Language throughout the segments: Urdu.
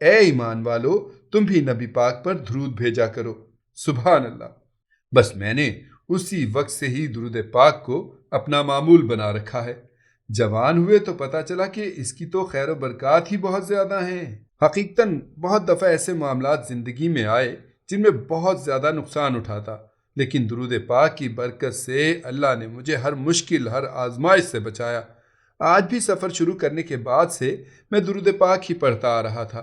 اے ایمان والو تم بھی نبی پاک پر درود بھیجا کرو۔ سبحان اللہ۔ بس میں نے اسی وقت سے ہی درود پاک کو اپنا معمول بنا رکھا ہے۔ جوان ہوئے تو پتا چلا کہ اس کی تو خیر و برکات ہی بہت زیادہ ہیں۔ حقیقتاً بہت دفعہ ایسے معاملات زندگی میں آئے جن میں بہت زیادہ نقصان اٹھاتا، لیکن درود پاک کی برکت سے اللہ نے مجھے ہر مشکل، ہر آزمائش سے بچایا۔ آج بھی سفر شروع کرنے کے بعد سے میں درود پاک ہی پڑھتا آ رہا تھا۔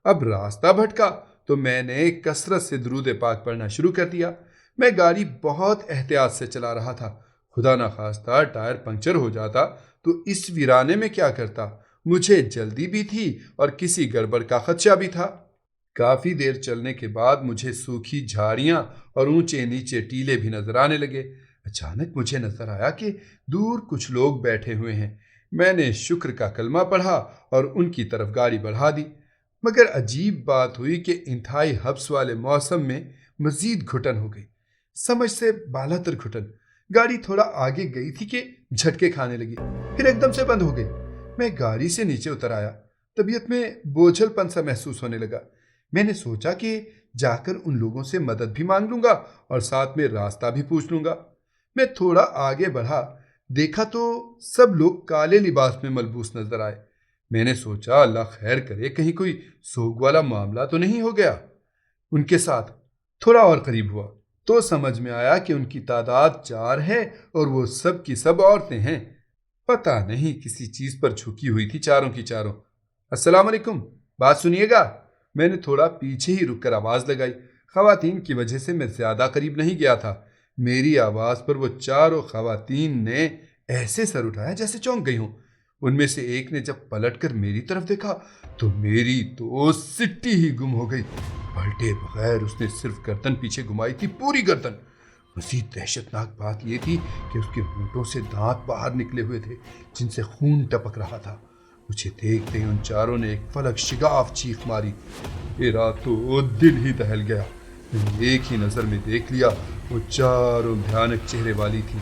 اب راستہ بھٹکا تو میں نے کثرت سے درود پاک پڑھنا شروع کر دیا۔ میں گاڑی بہت احتیاط سے چلا رہا تھا۔ خدا نخواستہ ٹائر پنکچر ہو جاتا تو اس ویرانے میں کیا کرتا؟ مجھے جلدی بھی تھی اور کسی گڑبڑ کا خدشہ بھی تھا۔ کافی دیر چلنے کے بعد مجھے سوکھی جھاڑیاں اور اونچے نیچے ٹیلے بھی نظر آنے لگے۔ اچانک مجھے نظر آیا کہ دور کچھ لوگ بیٹھے ہوئے ہیں۔ میں نے شکر کا کلمہ پڑھا اور ان کی طرف گاڑی بڑھا دی، مگر عجیب بات ہوئی کہ انتہائی حبس والے موسم میں مزید گھٹن ہو گئی، سمجھ سے بالا تر گھٹن۔ گاڑی تھوڑا آگے گئی تھی کہ جھٹکے کھانے لگی، پھر ایک دم سے بند ہو گئی۔ میں گاڑی سے نیچے اتر آیا، طبیعت میں بوجھل پن سا محسوس ہونے لگا۔ میں نے سوچا کہ جا کر ان لوگوں سے مدد بھی مانگ لوں گا اور ساتھ میں راستہ بھی پوچھ لوں گا۔ میں تھوڑا آگے بڑھا، دیکھا تو سب لوگ کالے لباس میں ملبوس نظر آئے۔ میں نے سوچا اللہ خیر کرے، کہیں کوئی سوگ والا معاملہ تو نہیں ہو گیا۔ ان کے ساتھ تھوڑا اور قریب ہوا تو سمجھ میں آیا کہ ان کی تعداد 4 ہے اور وہ سب کی سب عورتیں ہیں۔ پتہ نہیں کسی چیز پر جھکی ہوئی تھی چاروں کی چاروں۔ السلام علیکم، بات سنیے گا۔ میں نے تھوڑا پیچھے ہی رک کر آواز لگائی۔ خواتین کی وجہ سے میں زیادہ قریب نہیں گیا تھا۔ میری آواز پر وہ چاروں خواتین نے ایسے سر اٹھایا جیسے چونک گئی ہوں۔ ان میں سے ایک نے جب پلٹ کر میری طرف دیکھا تو میری تو سٹی ہی گم ہو گئی۔ پلٹے بغیر اس نے صرف گردن پیچھے گھمائی تھی، پوری گردن۔ مزید دہشتناک بات یہ تھی کہ اس کے ہونٹوں سے دانت باہر نکلے ہوئے تھے جن سے خون ٹپک رہا تھا۔ مجھے دیکھتے ہی ان چاروں نے ایک فلک شگاف چیخ ماری۔ میرا تو دل ہی دہل گیا۔ میں نے ایک ہی نظر میں دیکھ لیا، وہ چاروں بھیانک چہرے والی تھی۔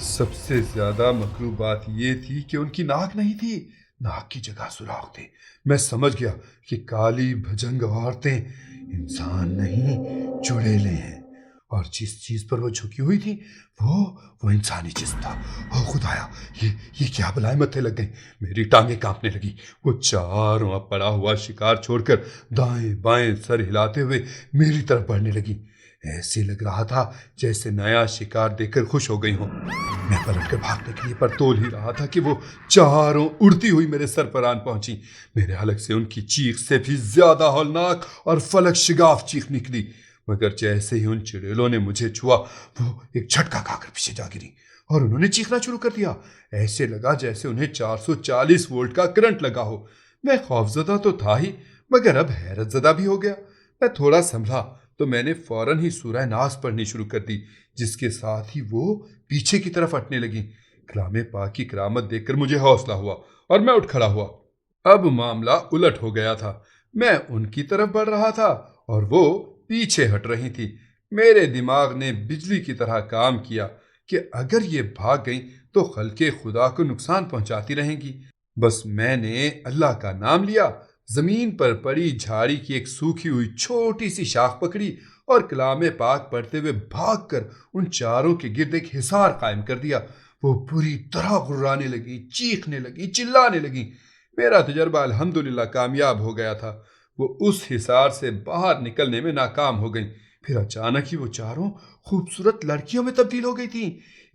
سب سے زیادہ مکروہ بات یہ تھی کہ ان کی ناک نہیں تھی، ناک کی جگہ سوراخ تھے۔ میں سمجھ گیا کہ کالی بھجنگ عورتیں انسان نہیں، چڑیلیں ہیں، اور جس چیز پر وہ جھکی ہوئی تھی وہ انسانی جسم تھا۔ او خدایا، یہ کیا بلائیں متھے لگ گئیں۔ میری ٹانگیں کانپنے لگی۔ وہ چاروں اب پڑا ہوا شکار چھوڑ کر دائیں بائیں سر ہلاتے ہوئے میری طرف بڑھنے لگی۔ ایسے لگ رہا تھا جیسے نیا شکار دیکھ کر خوش ہو گئی ہوں۔ میں پلٹ کر بھاگنے کے لیے پر تول ہی رہا تھا کہ وہ چاروں اڑتی ہوئی میرے سر پر آن پہنچی۔ میرے حلق سے ان کی چیخ سے بھی زیادہ ہولناک اور فلک شگاف چیخ نکلی، مگر جیسے ہی ان چڑیلوں نے مجھے چھوا وہ ایک جھٹکا کھا کر پیچھے جا گری اور انہوں نے چیخنا شروع کر دیا۔ ایسے لگا جیسے انہیں 440 وولٹ کا کرنٹ لگا ہو۔ میں خوفزدہ تو تھا ہی، مگر اب حیرت زدہ بھی ہو گیا۔ میں تھوڑا سنبھلا تو میں نے فوراً ہی سورہ ناس پڑھنی شروع کر دی، جس کے ساتھ ہی وہ پیچھے کی طرف ہٹنے لگیں۔ کلام پاک کی کرامت دیکھ کر مجھے حوصلہ ہوا اور میں اٹھ کھڑا ہوا۔ اب معاملہ الٹ ہو گیا تھا۔ میں ان کی طرف بڑھ رہا تھا اور وہ پیچھے ہٹ رہی تھی۔ میرے دماغ نے بجلی کی طرح کام کیا کہ اگر یہ بھاگ گئیں تو خلق خدا کو نقصان پہنچاتی رہیں گی۔ بس میں نے اللہ کا نام لیا، زمین پر پڑی جھاڑی کی ایک سوکھی ہوئی چھوٹی سی شاخ پکڑی اور کلام پاک پڑھتے ہوئے بھاگ کر ان چاروں کے گرد ایک حصار قائم کر دیا۔ وہ پوری طرح غرانے لگی، چیخنے لگی، چلانے لگی۔ میرا تجربہ الحمدللہ کامیاب ہو گیا تھا۔ وہ اس حصار سے باہر نکلنے میں ناکام ہو گئیں۔ پھر اچانک ہی وہ چاروں خوبصورت لڑکیوں میں تبدیل ہو گئی تھیں۔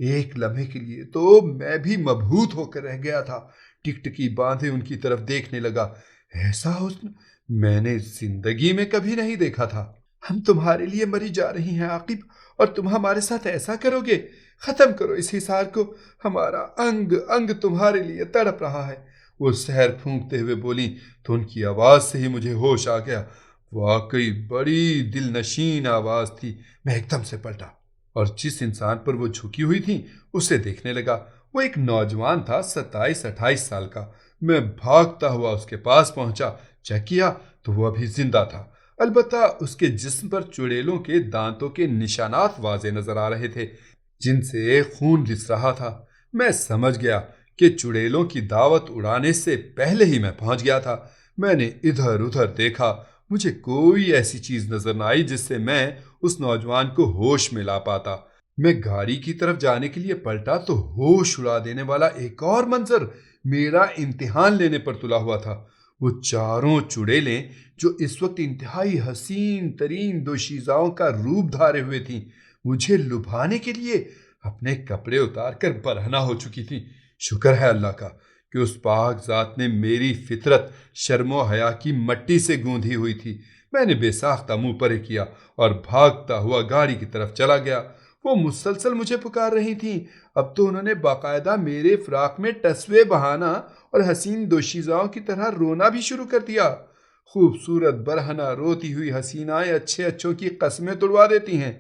ایک لمحے کے لیے تو میں بھی مبہوت ہو کر رہ گیا تھا۔ ٹکٹکی باندھے ان کی طرف دیکھنے لگا۔ ایسا حسن میں نے زندگی میں کبھی نہیں دیکھا تھا۔ ہم تمہارے لیے مری جا رہی ہیں عاقب، اور تم ہمارے ساتھ ایسا کرو گے؟ ختم کرو اس حصار کو، ہمارا انگ انگ تمہارے لیے تڑپ رہا ہے۔ وہ سحر پھونکتے ہوئے بولیں تو ان کی آواز سے ہی مجھے ہوش آ گیا۔ واقعی بڑی دل نشین آواز تھی۔ میں ایک دم سے پلٹا اور جس انسان پر وہ جھکی ہوئی تھی اسے دیکھنے لگا۔ وہ ایک نوجوان تھا، 27-28 سال کا۔ میں بھاگتا ہوا اس کے پاس پہنچا، چیک کیا تو وہ ابھی زندہ تھا، البتہ اس کے جسم پر چڑیلوں کے دانتوں کے نشانات واضح نظر آ رہے تھے جن سے خون رس رہا تھا۔ میں سمجھ گیا کہ چڑیلوں کی دعوت اڑانے سے پہلے ہی میں پہنچ گیا تھا۔ میں نے ادھر ادھر دیکھا، مجھے کوئی ایسی چیز نظر نہ آئی جس سے میں اس نوجوان کو ہوش میں لا پاتا۔ میں گاڑی کی طرف جانے کے لیے پلٹا تو ہوش اڑا دینے والا ایک اور منظر میرا امتحان لینے پر تلا ہوا تھا۔ وہ چاروں چڑیلیں جو اس وقت انتہائی حسین ترین دوشیزاؤں کا روپ دھارے ہوئے تھیں، مجھے لبھانے کے لیے اپنے کپڑے اتار کر برہنہ ہو چکی تھیں۔ شکر ہے اللہ کا کہ اس پاک ذات نے میری فطرت شرم و حیا کی مٹی سے گوندھی ہوئی تھی۔ میں نے بے ساختہ منہ پرے کیا اور بھاگتا ہوا گاڑی کی طرف چلا گیا۔ وہ مسلسل مجھے پکار رہی تھیں۔ اب تو انہوں نے باقاعدہ میرے فراق میں ٹسوے بہانا اور حسین دوشیزاؤں کی طرح رونا بھی شروع کر دیا۔ خوبصورت برہنہ روتی ہوئی حسینائیں اچھے اچھوں کی قسمیں توڑوا دیتی ہیں،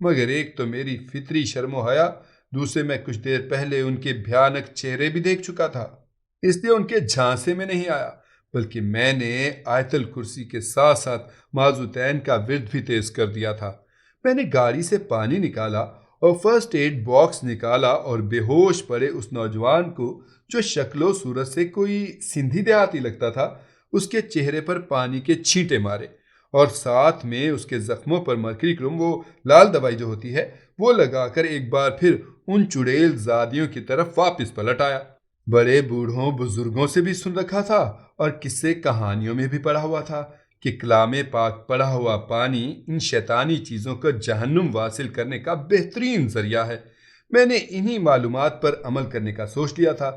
مگر ایک تو میری فطری شرم و حیا، دوسرے میں کچھ دیر پہلے ان کے بھیانک چہرے بھی دیکھ چکا تھا، اس لیے ان کے جھانسے میں نہیں آیا، بلکہ میں نے آیت الکرسی کے ساتھ ساتھ معوذتین کا ورد بھی تیز کر دیا تھا۔ میں نے گاڑی سے پانی نکالا اور فرسٹ ایڈ باکس نکالا اور بے ہوش پڑے اس نوجوان کو، جو شکل و صورت سے کوئی سندھی دیہاتی لگتا تھا، اس کے چہرے پر پانی کے چھینٹے مارے اور ساتھ میں اس کے زخموں پر مرکری کرم، وہ لال دوائی جو ہوتی ہے، وہ لگا کر ایک بار پھر ان چڑیل زادیوں کی طرف واپس پلٹ آیا۔ بڑے بوڑھوں بزرگوں سے بھی سن رکھا تھا اور قصے کہانیوں میں بھی پڑھا ہوا تھا کہ کلام پاک پڑا ہوا پانی ان شیطانی چیزوں کو جہنم واصل کرنے کا بہترین ذریعہ ہے۔ میں نے انہی معلومات پر عمل کرنے کا سوچ لیا تھا۔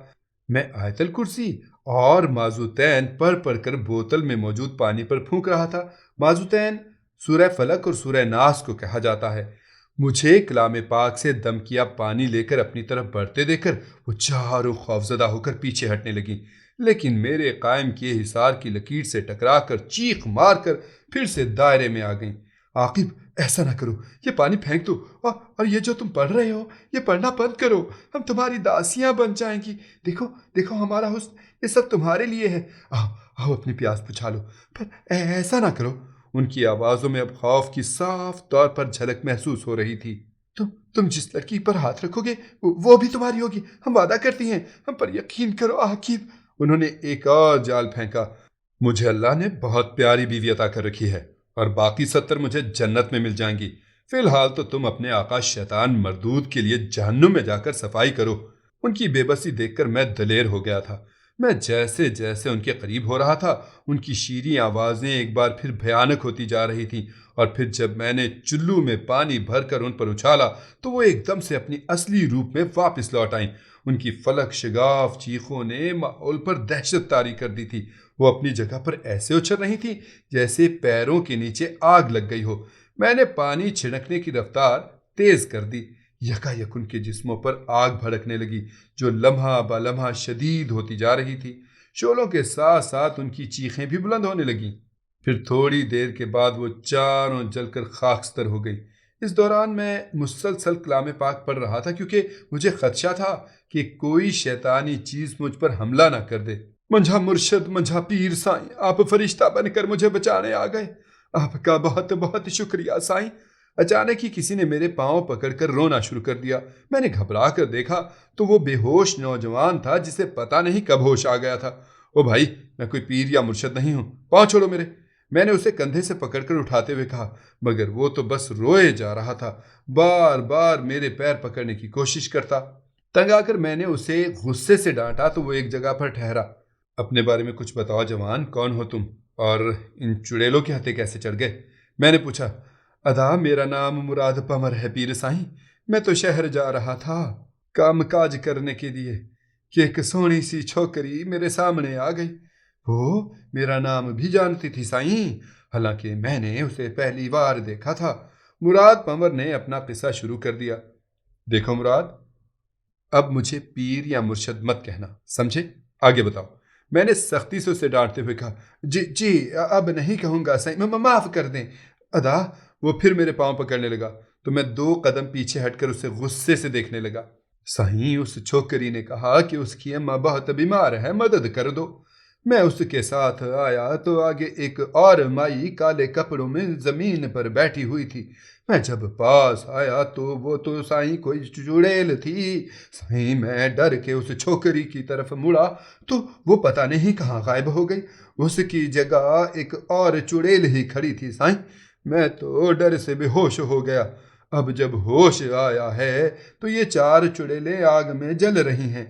میں آیت الکرسی اور معوذتین پڑھ پڑھ کر بوتل میں موجود پانی پر پھونک رہا تھا۔ معوذتین سورہ فلق اور سورہ ناس کو کہا جاتا ہے۔ مجھے کلام پاک سے دم کیا پانی لے کر اپنی طرف بڑھتے دیکھ کر وہ چاروں خوفزدہ ہو کر پیچھے ہٹنے لگیں، لیکن میرے قائم کیے حصار کی لکیر سے ٹکرا کر چیخ مار کر پھر سے دائرے میں آ گئیں۔ عاقب، ایسا نہ کرو، یہ پانی پھینک دو اور یہ جو تم پڑھ رہے ہو یہ پڑھنا بند کرو، ہم تمہاری داسیاں بن جائیں گی۔ دیکھو دیکھو ہمارا حسن، یہ سب تمہارے لیے ہے، آؤ آؤ اپنی پیاس بجھا لو، پر ایسا نہ کرو۔ ان کی آوازوں میں اب خوف کی صاف طور پر جھلک محسوس ہو رہی تھی۔ تم جس لڑکی پر ہاتھ رکھو گے وہ بھی تمہاری ہوگی، ہم وعدہ کرتی ہیں، ہم پر یقین کرو عاقب۔ انہوں نے ایک اور جال پھینکا۔ مجھے اللہ نے بہت پیاری بیوی عطا کر رکھی ہے اور باقی 70 مجھے جنت میں مل جائیں گی۔ فی الحال تو تم اپنے آقا شیطان مردود کے لیے جہنم میں جا کر صفائی کرو۔ ان کی بے بسی دیکھ کر میں دلیر ہو گیا تھا۔ میں جیسے جیسے ان کے قریب ہو رہا تھا، ان کی شیریں آوازیں ایک بار پھر بھیانک ہوتی جا رہی تھیں، اور پھر جب میں نے چلو میں پانی بھر کر ان پر اچھالا تو وہ ایک دم سے اپنی اصلی روپ میں واپس لوٹ آئیں۔ ان کی فلک شگاف چیخوں نے ماحول پر دہشت طاری کر دی تھی۔ وہ اپنی جگہ پر ایسے اچھل رہی تھی جیسے پیروں کے نیچے آگ لگ گئی ہو۔ میں نے پانی چھڑکنے کی رفتار تیز کر دی۔ یکایک ان کے جسموں پر آگ بھڑکنے لگی جو لمحہ با لمحہ شدید ہوتی جا رہی تھی۔ شعلوں کے ساتھ ساتھ ان کی چیخیں بھی بلند ہونے لگیں۔ پھر تھوڑی دیر کے بعد وہ چاروں جل کر خاکستر ہو گئی۔ اس دوران میں مسلسل کلام پاک پڑھ رہا تھا کیونکہ مجھے خدشہ تھا کہ کوئی شیطانی چیز مجھ پر حملہ نہ کر دے۔ منجھا مرشد، منجھا پیر سائیں، آپ فرشتہ بن کر مجھے بچانے آ گئے، آپ کا بہت بہت شکریہ سائیں۔ اچانک ہی کسی نے میرے پاؤں پکڑ کر رونا شروع کر دیا۔ میں نے گھبرا کر دیکھا تو وہ بے ہوش نوجوان تھا جسے پتہ نہیں کب ہوش آ گیا تھا۔ او بھائی، میں کوئی پیر یا مرشد نہیں ہوں، پاؤں چھوڑو میرے، میں نے اسے کندھے سے پکڑ کر اٹھاتے ہوئے کہا، مگر وہ تو بس روئے جا رہا تھا، بار بار میرے پیر پکڑنے کی کوشش کرتا۔ تنگ آ کر میں نے اسے غصے سے ڈانٹا تو وہ ایک جگہ پر ٹھہرا۔ اپنے بارے میں کچھ بتاؤ جوان، کون ہو تم اور ان چڑیلوں کے ہاتھے کیسے چڑھ گئے؟ میں نے پوچھا۔ ادا، میرا نام مراد پمر ہے پیر سائیں، میں تو شہر جا رہا تھا کام کاج کرنے کے لیے کہ ایک سونی سی چھوکری میرے سامنے آ گئی۔ وہ میرا نام بھی جانتی تھی سائیں، حالانکہ میں نے اسے پہلی بار دیکھا تھا۔ مراد پمر نے اپنا قصہ شروع کر دیا۔ دیکھو مراد، اب مجھے پیر یا مرشد مت کہنا، سمجھے؟ آگے بتاؤ۔ میں نے سختی سے اسے ڈانٹتے ہوئے کہا، جی اب نہیں کہوں گا سائیں، معاف کر دیں۔ ادا، وہ پھر میرے پاؤں پکڑنے لگا تو میں 2 قدم پیچھے ہٹ کر اسے غصے سے دیکھنے لگا۔ سائیں، اس چھوکری نے کہا کہ اس کی اماں بہت بیمار ہے، مدد کر دو۔ میں اس کے ساتھ آیا تو آگے ایک اور مائی کالے کپڑوں میں زمین پر بیٹھی ہوئی تھی۔ میں جب پاس آیا تو وہ تو سائیں کوئی چڑیل تھی۔ سائیں میں ڈر کے اس چھوکری کی طرف مڑا تو وہ پتہ نہیں کہاں غائب ہو گئی، اس کی جگہ ایک اور چڑیل ہی کھڑی تھی۔ سائیں میں تو ڈر سے بے ہوش ہو گیا۔ اب جب ہوش آیا ہے تو یہ 4 چڑیلیں آگ میں جل رہی ہیں۔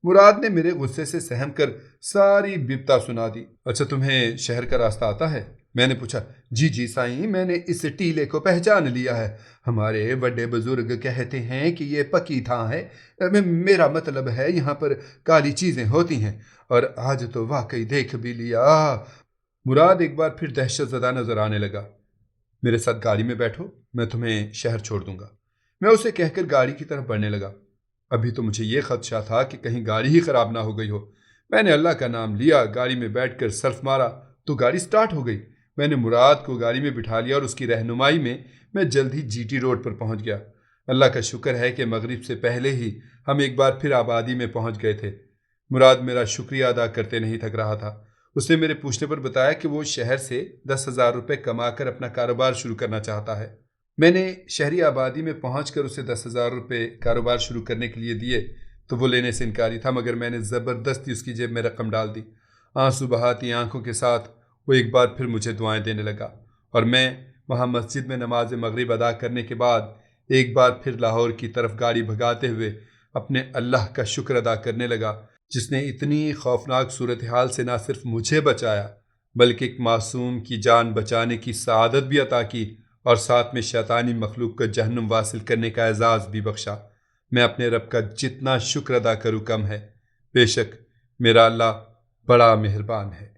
مراد نے میرے غصے سے سہم کر ساری بپتا سنا دی۔ اچھا تمہیں شہر کا راستہ آتا ہے؟ میں نے پوچھا۔ جی جی سائیں، میں نے اس ٹیلے کو پہچان لیا ہے، ہمارے بڑے بزرگ کہتے ہیں کہ یہ پکی تھاں ہے، میرا مطلب ہے یہاں پر کالی چیزیں ہوتی ہیں، اور آج تو واقعی دیکھ بھی لیا۔ مراد ایک بار پھر دہشت زدہ نظر آنے لگا۔ میرے ساتھ گاڑی میں بیٹھو، میں تمہیں شہر چھوڑ دوں گا، میں اسے کہہ کر گاڑی کی طرف بڑھنے لگا۔ ابھی تو مجھے یہ خدشہ تھا کہ کہیں گاڑی ہی خراب نہ ہو گئی ہو۔ میں نے اللہ کا نام لیا، گاڑی میں بیٹھ کر سلف مارا تو گاڑی سٹارٹ ہو گئی۔ میں نے مراد کو گاڑی میں بٹھا لیا اور اس کی رہنمائی میں جلد ہی جی ٹی روڈ پر پہنچ گیا۔ اللہ کا شکر ہے کہ مغرب سے پہلے ہی ہم ایک بار پھر آبادی میں پہنچ گئے تھے۔ مراد میرا شکریہ ادا کرتے نہیں تھک رہا تھا۔ اس نے میرے پوچھنے پر بتایا کہ وہ شہر سے 10,000 روپے کما کر اپنا کاروبار شروع کرنا چاہتا ہے۔ میں نے شہری آبادی میں پہنچ کر اسے 10,000 روپے کاروبار شروع کرنے کے لیے دیے تو وہ لینے سے انکاری تھا، مگر میں نے زبردستی اس کی جیب میں رقم ڈال دی۔ آنسو بہاتی آنکھوں کے ساتھ وہ ایک بار پھر مجھے دعائیں دینے لگا، اور میں وہاں مسجد میں نماز مغرب ادا کرنے کے بعد ایک بار پھر لاہور کی طرف گاڑی بھگاتے ہوئے اپنے اللہ کا شکر ادا کرنے لگا، جس نے اتنی خوفناک صورتحال سے نہ صرف مجھے بچایا بلکہ ایک معصوم کی جان بچانے کی سعادت بھی عطا کی، اور ساتھ میں شیطانی مخلوق کو جہنم واصل کرنے کا اعزاز بھی بخشا۔ میں اپنے رب کا جتنا شکر ادا کروں کم ہے، بے شک میرا اللہ بڑا مہربان ہے۔